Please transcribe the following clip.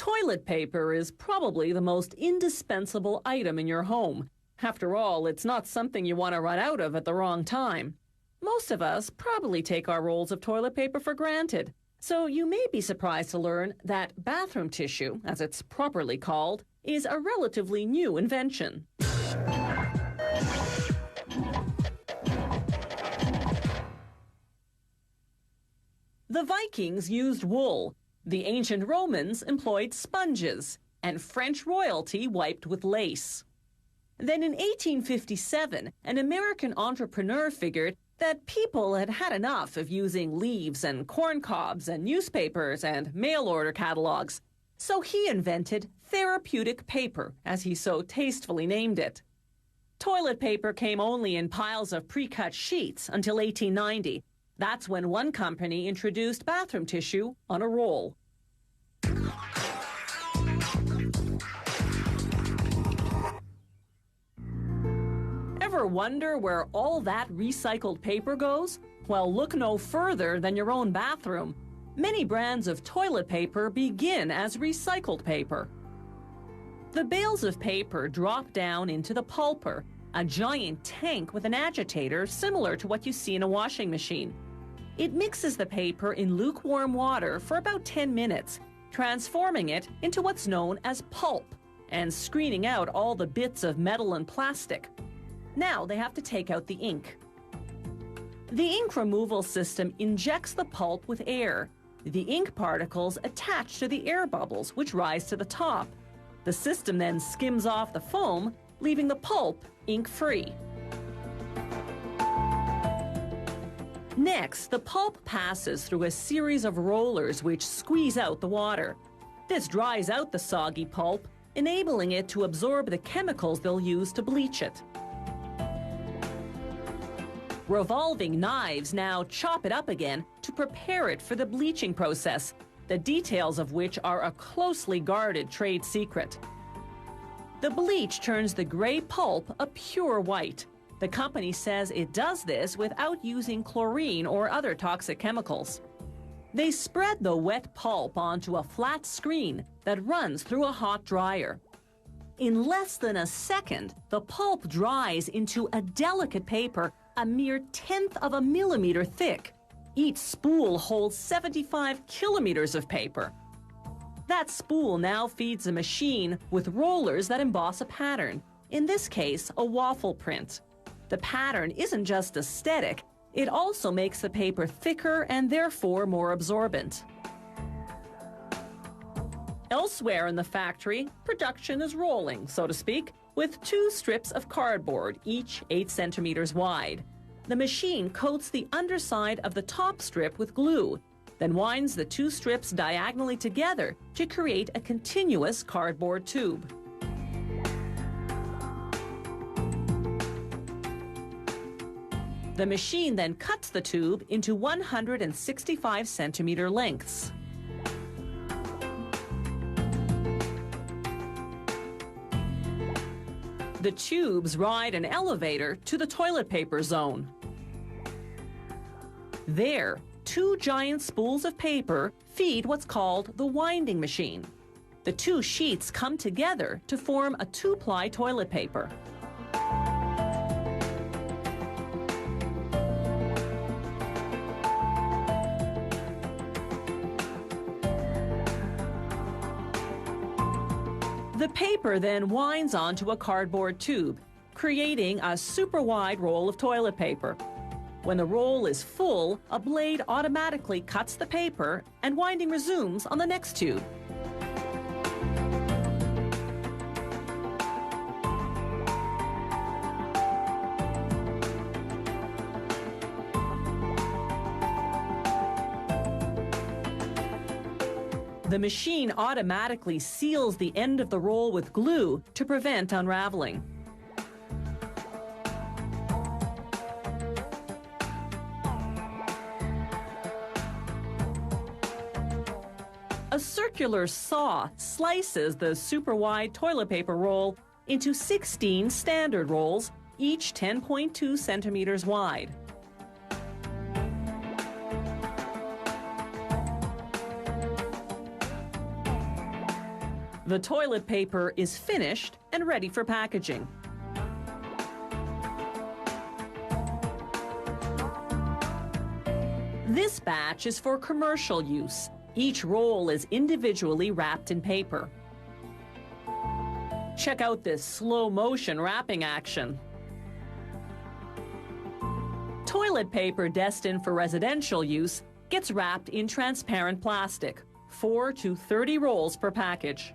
Toilet paper is probably the most indispensable item in your home. After all, it's not something you want to run out of at the wrong time. Most of us probably take our rolls of toilet paper for granted. So you may be surprised to learn that bathroom tissue, as it's properly called, is a relatively new invention. The Vikings used wool. The ancient Romans employed sponges, and French royalty wiped with lace. Then in 1857, an American entrepreneur figured that people had had enough of using leaves and corn cobs and newspapers and mail order catalogs. So he invented therapeutic paper, as he so tastefully named it. Toilet paper came only in piles of pre-cut sheets until 1890. That's when one company introduced bathroom tissue on a roll. Ever wonder where all that recycled paper goes? Well, look no further than your own bathroom. Many brands of toilet paper begin as recycled paper. The bales of paper drop down into the pulper, a giant tank with an agitator similar to what you see in a washing machine. It mixes the paper in lukewarm water for about 10 minutes, transforming it into what's known as pulp and screening out all the bits of metal and plastic. Now they have to take out the ink. The ink removal system injects the pulp with air. The ink particles attach to the air bubbles, which rise to the top. The system then skims off the foam, leaving the pulp ink-free. Next, the pulp passes through a series of rollers which squeeze out the water. This dries out the soggy pulp, enabling it to absorb the chemicals they'll use to bleach it. Revolving knives now chop it up again to prepare it for the bleaching process, the details of which are a closely guarded trade secret. The bleach turns the gray pulp a pure white. The company says it does this without using chlorine or other toxic chemicals. They spread the wet pulp onto a flat screen that runs through a hot dryer. In less than a second, the pulp dries into a delicate paper a mere 1/10 of a millimeter thick. Each spool holds 75 kilometers of paper. That spool now feeds a machine with rollers that emboss a pattern, in this case, a waffle print. The pattern isn't just aesthetic, it also makes the paper thicker and therefore more absorbent. Elsewhere in the factory, production is rolling, so to speak, with 2 strips of cardboard, each 8 centimeters wide. The machine coats the underside of the top strip with glue, then winds the 2 strips diagonally together to create a continuous cardboard tube. The machine then cuts the tube into 165 centimeter lengths. The tubes ride an elevator to the toilet paper zone. There, 2 giant spools of paper feed what's called the winding machine. The 2 sheets come together to form a 2-ply toilet paper. The paper then winds onto a cardboard tube, creating a super wide roll of toilet paper. When the roll is full, a blade automatically cuts the paper and winding resumes on the next tube. The machine automatically seals the end of the roll with glue to prevent unraveling. A circular saw slices the super-wide toilet paper roll into 16 standard rolls, each 10.2 centimeters wide. The toilet paper is finished and ready for packaging. This batch is for commercial use. Each roll is individually wrapped in paper. Check out this slow-motion wrapping action. Toilet paper destined for residential use gets wrapped in transparent plastic, 4 to 30 rolls per package.